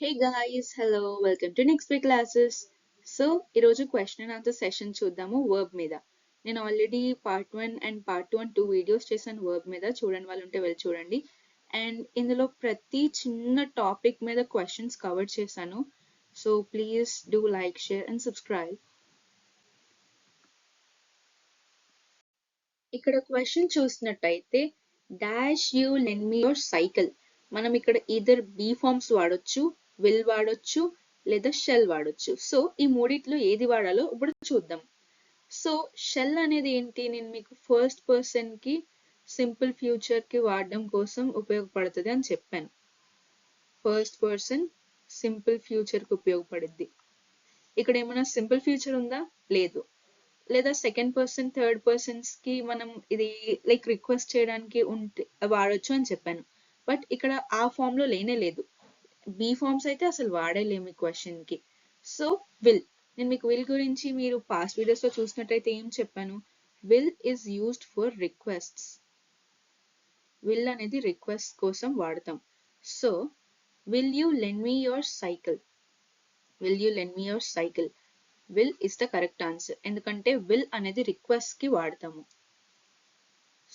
Hey guys, hello, welcome to next week classes. So ఈరోజు question and answer session చూద్దాము verb మీద. నేను already part 1 and part 2 and 2 videos చేశాను verb మీద. చూడండి వాళ్ళు ఉంటే వెళ్ళి చూడండి. అండ్ ఇందులో ప్రతి చిన్న టాపిక్ మీద క్వశ్చన్స్ కవర్ చేశాను. So please do like, share and subscribe. ఇక్కడ క్వశ్చన్ చూసినట్టయితే dash you lend me your cycle. మనం ఇక్కడ ఈదర్ బీ ఫార్మ్స్ వాడొచ్చు, విల్ వాడొచ్చు, లేదా షెల్ వాడొచ్చు. సో ఈ మూడిట్లో ఏది వాడాలో ఇప్పుడు చూద్దాం. సో షెల్ అనేది ఏంటి, నేను మీకు ఫస్ట్ పర్సన్ కి సింపుల్ ఫ్యూచర్ కి వాడడం కోసం ఉపయోగపడుతుంది అని చెప్పాను. ఫస్ట్ పర్సన్ సింపుల్ ఫ్యూచర్ కి ఉపయోగపడుద్ది. ఇక్కడ ఏమైనా సింపుల్ ఫ్యూచర్ ఉందా? లేదు. లేదా సెకండ్ పర్సన్ థర్డ్ పర్సన్స్ కి మనం ఇది లైక్ రిక్వెస్ట్ చేయడానికి ఉంటే వాడొచ్చు అని చెప్పాను. బట్ ఇక్కడ ఆ ఫామ్ లో లేనే లేదు. బీ ఫార్మ్స్ అయితే అసలు వాడలేము ఈ క్వశ్చన్ కి. సో విల్, నేను మీకు విల్ గురించి మీరు పాస్ట్ వీడియోస్ లో చూసినట్టయితే ఏం చెప్పాను, will is used for requests. Will అనేది రిక్వెస్ట్ కోసం వాడతాం. So will you lend me your cycle, will you lend me your cycle, will is the correct answer. ఎందుకంటే విల్ అనేది రిక్వెస్ట్ కి వాడతాము.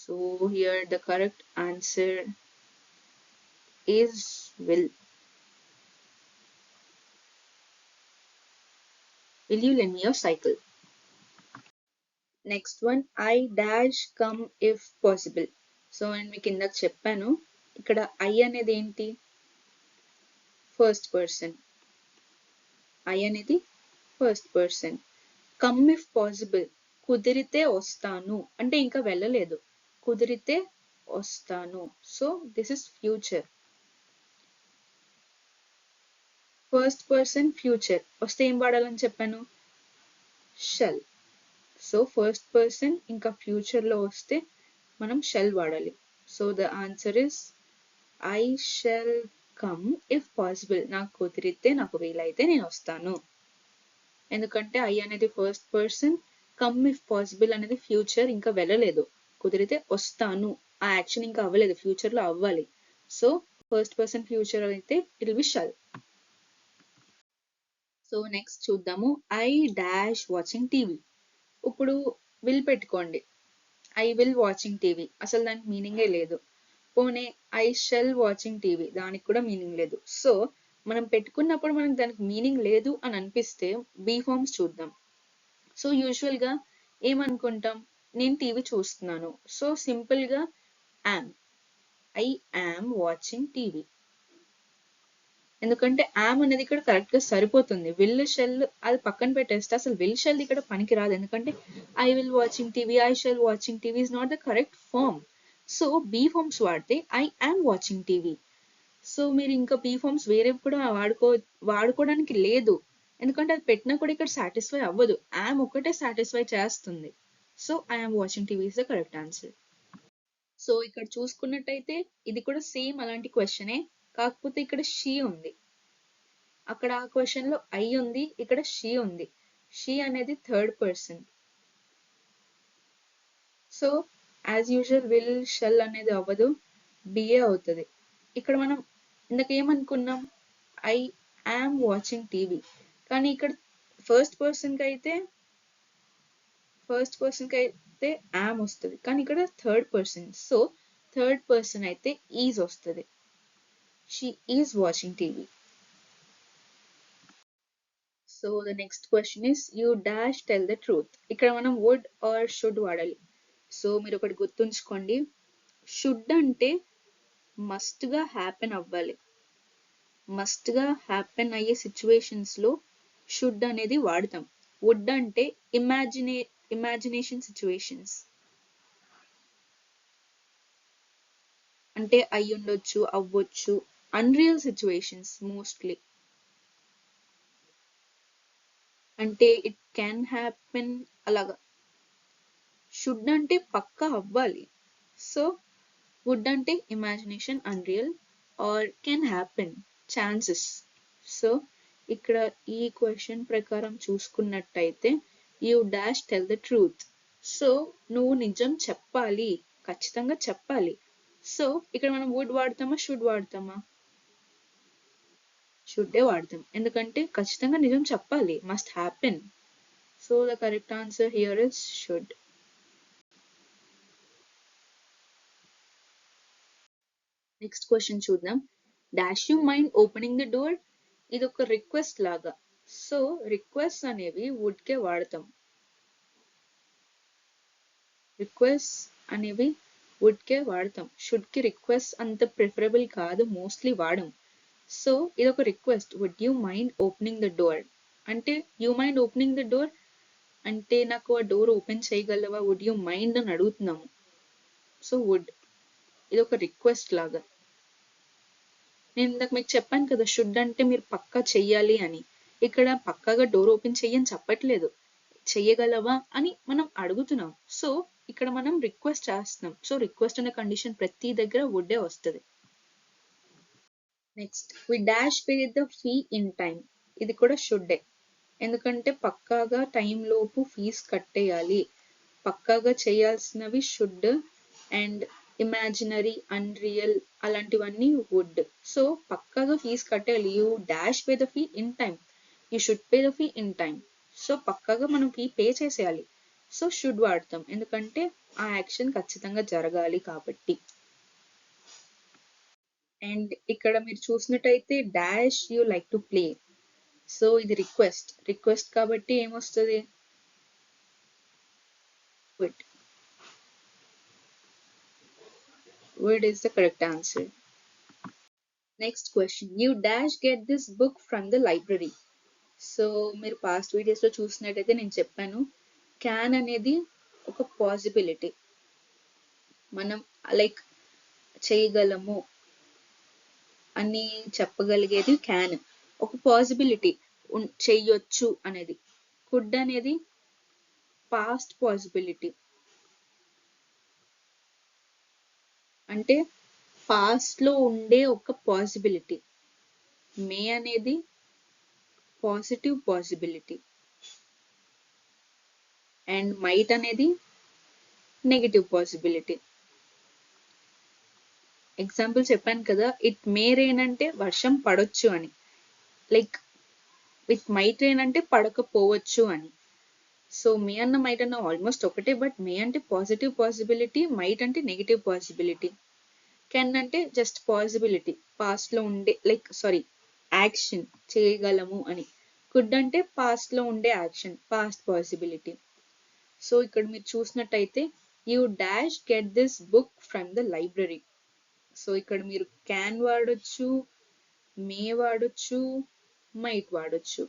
So here the correct answer is will. Will you lend me your cycle? Next one, I dash come if possible. So నేను మీకు ఇందాక చెప్పాను, ఇక్కడ I అనేది ఏంటి, ఫస్ట్ పర్సన్. ఐ అనేది first person. Come if possible, కుదిరితే వస్తాను అంటే ఇంకా వెళ్ళలేదు, కుదిరితే వస్తాను. So this is future. First person future వస్తే ఏం వాడాలని చెప్పాను, షల్. సో ఫస్ట్ పర్సన్ ఇంకా ఫ్యూచర్ లో వస్తే మనం షెల్ వాడాలి. So the answer is I shall come if possible. నాకు కుదిరితే, నాకు వీలైతే నేను వస్తాను. ఎందుకంటే ఐ అనేది first person, come if possible అనేది ఫ్యూచర్, ఇంకా వెళ్ళలేదు, కుదిరితే వస్తాను, ఆ యాక్షన్ ఇంకా అవ్వలేదు, ఫ్యూచర్ లో అవ్వాలి. సో ఫస్ట్ పర్సన్ ఫ్యూచర్ అయితే it will be shall. So next చూద్దాము, ఐ డాష్ వాచింగ్ టీవీ. ఇప్పుడు విల్ పెట్టుకోండి, ఐ విల్ వాచింగ్ టీవీ, అసలు దానికి మీనింగే లేదు. పోనీ ఐ షెల్ వాచింగ్ టీవీ, దానికి కూడా మీనింగ్ లేదు. సో మనం పెట్టుకున్నప్పుడు మనకు దానికి మీనింగ్ లేదు అని అనిపిస్తే బీ ఫార్మ్స్ చూద్దాం. సో యూజువల్ గా ఏమనుకుంటాం, నేను టీవీ చూస్తున్నాను. సో సింపుల్ గా yam, I am watching TV. ఎందుకంటే యామ్ అనేది ఇక్కడ కరెక్ట్ గా సరిపోతుంది. విల్ షెల్ అది పక్కన పెట్టేస్తే అసలు విల్ షెల్ ఇక్కడ పనికి రాదు. ఎందుకంటే I will watching TV, I shall watching TV is not the correct form. So be forms వాడితే I am watching TV. So మీరు ఇంకా బీ ఫార్మ్స్ వేరే కూడా వాడుకోవడానికి లేదు. ఎందుకంటే అది పెట్టినా కూడా ఇక్కడ సాటిస్ఫై అవ్వదు, యామ్ ఒకటే సాటిస్ఫై చేస్తుంది. So I am watching TV is the correct answer. So ఇక్కడ చూసుకున్నట్టయితే ఇది కూడా సేమ్ అలాంటి క్వశ్చనే, కాకపోతే ఇక్కడ షీ ఉంది. అక్కడ ఆ క్వశ్చన్ లో ఐ ఉంది, ఇక్కడ షీ ఉంది. షీ అనేది third person. So as usual will shell అనేది అవ్వదు, బిఏ అవుతుంది. ఇక్కడ మనం ఇందాక ఏమనుకున్నాం, ఐ యామ్ వాచింగ్ టీవీ, కానీ ఇక్కడ ఫస్ట్ పర్సన్ కి అయితే యామ్ వస్తుంది, కానీ ఇక్కడ third person. So third person అయితే ఈజ్ వస్తుంది. She is watching TV. So the next question is you dash tell the truth. ఇక్కడ మనం వుడ్ ఆర్ షుడ్ వాడాలి. సో మీరు ఒకటి గుర్తుంచుకోండి, షుడ్ అంటే మస్ట్ గా హ్యాపెన్ అవ్వాలి. మస్ట్ గా హ్యాపెన్ అయ్యే సిచ్యువేషన్స్ లో షుడ్ అనేది వాడతాం. వుడ్ అంటే ఇమాజినేషన్ సిచ్యువేషన్స్, అంటే అయి ఉండొచ్చు, అవ్వచ్చు, అన్రియల్ సిచ్యువేషన్స్ మోస్ట్లీ, అంటే ఇట్ క్యాన్ హ్యాపెన్ అలాగా. షుడ్ అంటే పక్కా అవ్వాలి. సో వుడ్ అంటే imagination, unreal, are can happen, chances. So ఇక్కడ ఈ క్వశ్చన్ ప్రకారం చూసుకున్నట్టయితే you dash tell the truth. So నువ్వు నిజం చెప్పాలి, ఖచ్చితంగా చెప్పాలి. సో ఇక్కడ మనం వుడ్ వాడతామా, షుడ్ వాడతామా? షుడ్డే వాడతాం, ఎందుకంటే ఖచ్చితంగా నిజం చెప్పాలి, must happen. So the correct answer here is should. Next question చూద్దాం. Dash you mind opening the door. ఇది ఒక రిక్వెస్ట్ లాగా. సో రిక్వెస్ట్ అనేవి వుడ్ కే వాడతాం. రిక్వెస్ట్ అనేవి వుడ్ కే వాడతాం. షుడ్ కి రిక్వెస్ట్ అంత ప్రిఫరబుల్ కాదు, మోస్ట్లీ వాడం. సో ఇది ఒక request. Would you mind opening the door అంటే you mind opening the door అంటే నాకు ఆ డోర్ ఓపెన్ చేయగలవా, వుడ్ యూ మైండ్ అని అడుగుతున్నాము. సో వుడ్ ఇది ఒక రిక్వెస్ట్ లాగా. నేను ఇందాక మీకు చెప్పాను కదా షుడ్ అంటే మీరు పక్కా చెయ్యాలి అని. ఇక్కడ పక్కాగా డోర్ ఓపెన్ చెయ్యని చెప్పట్లేదు, చెయ్యగలవా అని మనం అడుగుతున్నాం. సో ఇక్కడ మనం రిక్వెస్ట్ చేస్తున్నాం. సో రిక్వెస్ట్ అనే కండిషన్ ప్రతి దగ్గర వుడ్డే వస్తుంది. Next we dash pay the fee in time. ఇది కూడా షుడ్డే, ఎందుకంటే పక్కాగా టైం లోపు ఫీజు కట్టేయాలి. పక్కాగా చేయాల్సినవి షుడ్ అండ్ ఇమాజినరీ అన్రియల్ అలాంటివన్నీ వుడ్. సో పక్కాగా ఫీజు కట్టేయాలి. You dash pay the fee in time, you should pay the fee in time. So పక్కాగా మనం ఫీ పే చేసేయాలి. సో షుడ్ వాడతాం, ఎందుకంటే ఆ యాక్షన్ ఖచ్చితంగా జరగాలి కాబట్టి. అండ్ ఇక్కడ మీరు చూసినట్టయితే dash you like to play. So ఇది రిక్వెస్ట్ కాబట్టి ఏమొస్తుంది, would. Wood is the correct answer. Next question. You dash get this book from the library. So మీరు పాస్ట్ వీడియోస్ లో చూసినట్టయితే నేను చెప్పాను క్యాన్ అనేది ఒక పాసిబిలిటీ. మనం లైక్ చేయగలము అని చెప్పగలిగేది క్యాన్, ఒక పాసిబిలిటీ చెయ్యొచ్చు అనేది. కుడ్ అనేది పాస్ట్ పాసిబిలిటీ, అంటే పాస్ట్ లో ఉండే ఒక పాసిబిలిటీ. మే అనేది పాజిటివ్ పాసిబిలిటీ అండ్ మైట్ అనేది నెగటివ్ పాసిబిలిటీ. ఎగ్జాంపుల్ చెప్పాను కదా, ఇట్ మే రెయిన్ అంటే వర్షం పడొచ్చు అని, లైక్ ఇట్ మైట్ రెయిన్ అంటే పడకపోవచ్చు అని. సో మే అన్న మైట్ అన్న ఆల్మోస్ట్ ఒకటే, బట్ మే అంటే పాజిటివ్ పాసిబిలిటీ, మైట్ అంటే నెగటివ్ పాసిబిలిటీ. కెన్ అంటే జస్ట్ పాసిబిలిటీ, పాస్ట్ లో ఉండే లైక్ యాక్షన్ చేయగలము అని. కుడ్ అంటే పాస్ట్ లో ఉండే యాక్షన్, పాస్ట్ పాసిబిలిటీ. సో ఇక్కడ మీరు చూసినట్టయితే you dash get this book from the library. So ఇక్కడ మీరు క్యాన్ వాడొచ్చు, మే వాడొచ్చు, మైట్ వాడొచ్చు.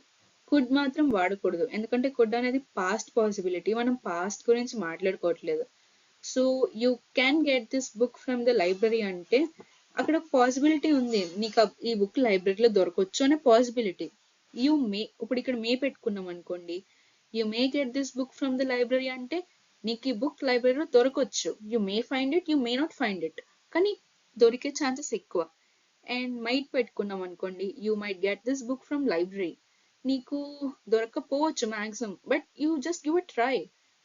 కుడ్ మాత్రం వాడకూడదు, ఎందుకంటే కుడ్ అనేది పాస్ట్ పాసిబిలిటీ, మనం పాస్ట్ గురించి మాట్లాడుకోవట్లేదు. So you can get this book from the library అంటే అక్కడ పాసిబిలిటీ ఉంది, నీకు ఈ బుక్ లైబ్రరీలో దొరకవచ్చు అనే పాసిబిలిటీ. యూ మే, ఇప్పుడు ఇక్కడ మే పెట్టుకున్నాం అనుకోండి, you may get this book from the library అంటే నీకు ఈ బుక్ లైబ్రరీలో దొరకవచ్చు. You may find it, you may not find it, కానీ దొరికే ఛాన్సెస్ ఎక్కువ. అండ్ మైట్ పెట్టుకున్నాం అనుకోండి, you might get this book from library, నీకు దొరకపోవచ్చు maximum, but you just give a try,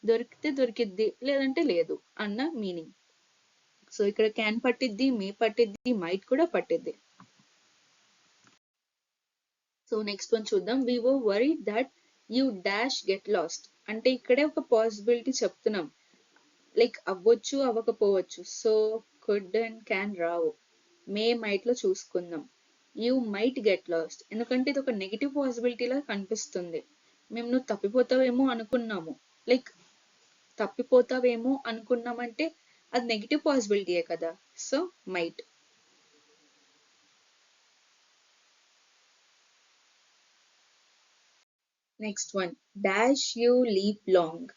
దొరికితే దొరికిద్ది లేదంటే లేదు అన్న మీనింగ్. సో ఇక్కడ క్యాన్ పట్టిద్ది, మే పట్టిద్ది, మైట్ కూడా పట్టిద్ది. సో నెక్స్ట్ వన్ చూద్దాం. We were worried that you dash get lost అంటే ఇక్కడే ఒక పాసిబిలిటీ చెప్తున్నాం, లైక్ అవ్వచ్చు అవ్వకపోవచ్చు. సో కుడ్ అండ్ క్యాన్ రావు, మే మైట్ లో చూసుకుందాం. యూ మైట్ గెట్ లాస్ట్ ఎందుకంటే ఇది ఒక నెగిటివ్ పాసిబిలిటీ లా కనిపిస్తుంది. మేము నువ్వు తప్పిపోతావేమో అనుకున్నాము, లైక్ తప్పిపోతావేమో అనుకున్నామంటే అది నెగిటివ్ పాసిబిలిటీయే కదా. So might. Next one, dash you leap long.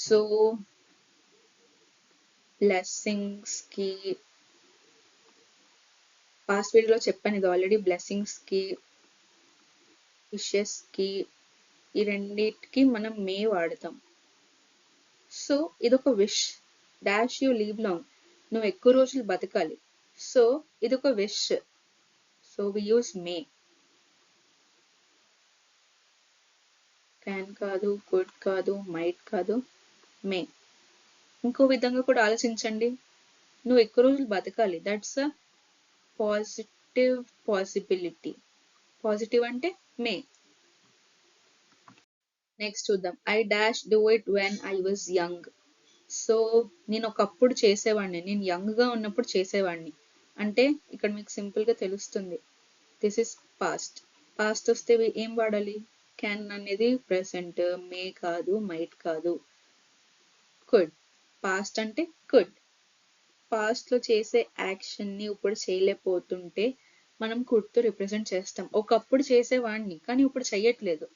So blessings కి పాస్ట్ వీడియోలో చెప్పాను ఇది ఆల్రెడీ, బ్లెస్సింగ్స్ కి విషెస్ కి ఈ రెండిటికి మనం మే వాడతాం. సో ఇదొక wish, dash you live long నువ్వు ఎక్కువ రోజులు బతకాలి. సో ఇదొక wish, so we use may. Can కాదు, కుడ్ కాదు, మైట్ కాదు, మే. ఇంకో విధంగా కూడా ఆలోచించండి, నువ్వు ఎక్కువ రోజులు బతకాలి, that's a positive possibility, positive అంటే మే. నెక్స్ట్ చూద్దాం. I dash do it when I was young. So నేను ఒకప్పుడు చేసేవాడిని, నేను యంగ్ గా ఉన్నప్పుడు చేసేవాడిని. అంటే ఇక్కడ మీకు సింపుల్ గా తెలుస్తుంది. This is past. పాస్ట్ వస్తే ఏం వాడాలి? క్యాన్ అనేది ప్రెసెంట్, మే కాదు, మైట్ కాదు, కుడ్. పాస్ట్ అంటే కుడ్. పాస్ట్ లో చేసే యాక్షన్ ని ఇప్పుడు చేయలేకపోతుంటే మనం కుడ్ తో రిప్రజెంట్ చేస్తాం. ఒకప్పుడు చేసేవాడిని కానీ ఇప్పుడు చెయ్యట్లేదు,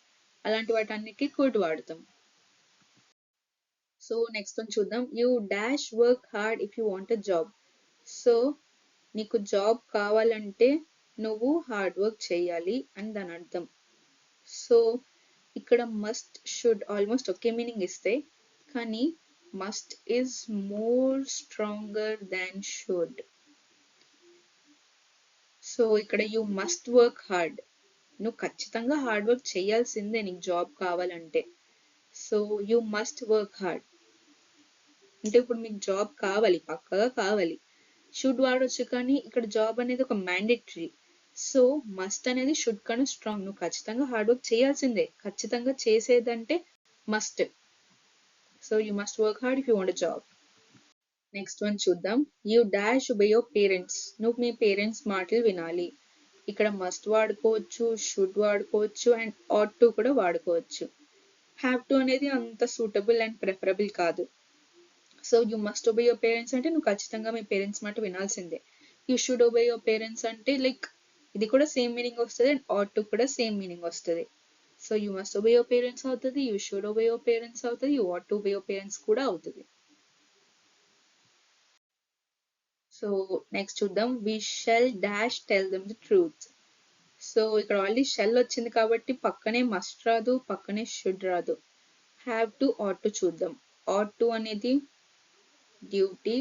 అలాంటి వాటన్నిటికీ కుడ్ వాడతాం. సో నెక్స్ట్ వన్ చూద్దాం. You dash work hard if you want a job. So నీకు జాబ్ కావాలంటే నువ్వు హార్డ్ వర్క్ చేయాలి అని దాని అర్థం. సో ఇక్కడ must should almost okay meaning ఇస్తే, కానీ must is more stronger than should. So ఇక్కడ యూ మస్ట్ వర్క్ హార్డ్, నువ్వు ఖచ్చితంగా హార్డ్ వర్క్ చేయాల్సిందే నీకు జాబ్ కావాలంటే. So you must work hard అంటే ఇప్పుడు మీకు జాబ్ కావాలి, పక్కగా కావాలి. షుడ్ వాడొచ్చు కానీ ఇక్కడ జాబ్ అనేది ఒక మ్యాండేటరీ. సో మస్ట్ అనేది షుడ్ కన్నా స్ట్రాంగ్, నువ్వు ఖచ్చితంగా హార్డ్ వర్క్ చేయాల్సిందే, ఖచ్చితంగా చేసేదంటే must. So you must work hard if you want job. Next one చూద్దాం. You dash obey your parents. నువ్వు మీ పేరెంట్స్ మాటలు వినాలి. ఇక్కడ మస్ట్ వాడుకోవచ్చు, షుడ్ వాడుకోవచ్చు అండ్ ఆట్ టు కూడా వాడుకోవచ్చు. హ్యావ్ టు అనేది అంత సూటబుల్ అండ్ ప్రిఫరబుల్ కాదు. So you must obey your parents అంటే నువ్వు ఖచ్చితంగా మీ పేరెంట్స్ మాట వినాల్సిందే. You should obey your parents అంటే లైక్ ఇది కూడా సేమ్ మీనింగ్ వస్తుంది అండ్ ఆట్ టు కూడా సేమ్ మీనింగ్ వస్తుంది. So you must obey your parents అవుతుంది, you should obey your parents అవుతుంది, you ought to obey your parents కూడా అవుతుంది. సో నెక్స్ట్ చూద్దాం. We shall dash tell them the truth. So ఇక్కడ already shell వచ్చింది కాబట్టి పక్కనే మస్ట్ రాదు, పక్కనే షుడ్ రాదు. హ్యావ్ టు ఆట్ టు చూద్దాం. ఆట్ టు అనేది డ్యూటీ,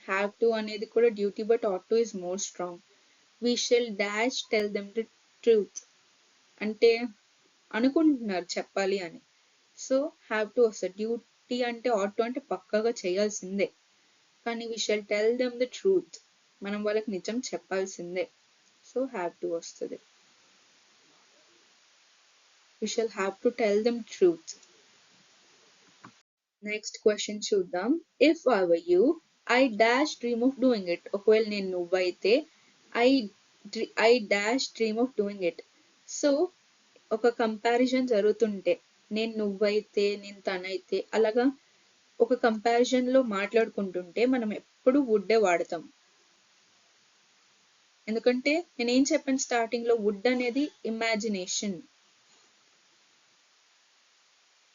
హ్యావ్ టు అనేది కూడా duty, but ought to is more strong. We shall dash tell them the truth అంటే అనుకుంటున్నారు చెప్పాలి అని. సో హ్యావ్ టు వస్తుంది. డ్యూటీ అంటే ఆట్ టు అంటే పక్కగా చేయాల్సిందే, కానీ we shall tell them the truth మనం వాళ్ళకి నిజం చెప్పాల్సిందే. సో హ్యావ్ టు వస్తుంది. We shall have to tell them truth. Next question చూద్దాం. If I were you I dash dream of doing it. ఒకవేళ నేను నువ్వైతే I I dash dream of doing it. So ఒక కంపారిజన్ జరుగుతుంటే నేను నువ్వైతే నేను తనైతే అలాగా ఒక కంపారిజన్ లో మాట్లాడుకుంటుంటే మనం ఎప్పుడు వుడ్డే వాడతాం. ఎందుకంటే నేనేం చెప్పాను స్టార్టింగ్ లో, వుడ్ అనేది ఇమాజినేషన్.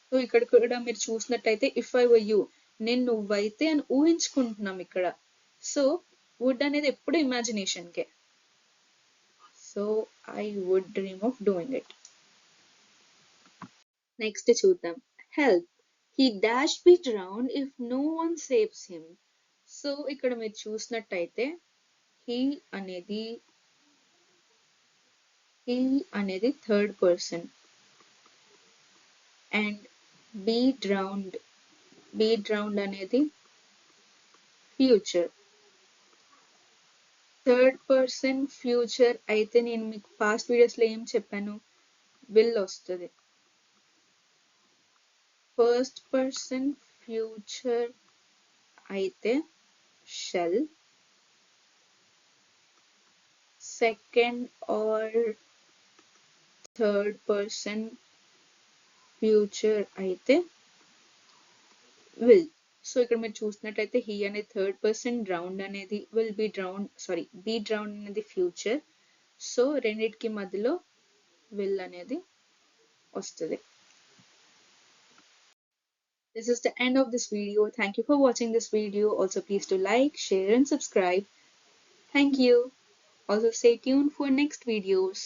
సో ఇక్కడ కూడా మీరు చూసినట్టయితే ఇఫ్ ఐ వర్ యూ నేను నువ్వైతే అని ఊహించుకుంటున్నాం ఇక్కడ. సో వుడ్ అనేది ఎప్పుడు ఇమాజినేషన్ కే. So I would dream of doing it. Next చూద్దాం. Help he dash be drown if no one saves him. So ఇక్కడ మీరు చూసినట్టయితే హీ అనేది third person and be drowned అనేది ఫ్యూచర్. థర్డ్ పర్సన్ ఫ్యూచర్ అయితే నేను మీకు పాస్ట్ వీడియోస్ లో ఏం చెప్పాను, విల్ వస్తుంది. ఫస్ట్ పర్సన్ ఫ్యూచర్ అయితే shall, second or third person future అయితే విల్. సో ఇక్కడ మీరు చూసినట్లయితే హీ అనేది థర్డ్ పర్సన్, డ్రౌండ్ అనేది will be drowned, sorry be drowned అనేది ఫ్యూచర్. సో రెండిటికి మధ్యలో విల్ అనేది వస్తుంది. This is the end of this video. Thank you for watching this video. Also please do like, share and subscribe. Thank you. Also stay tuned for next videos.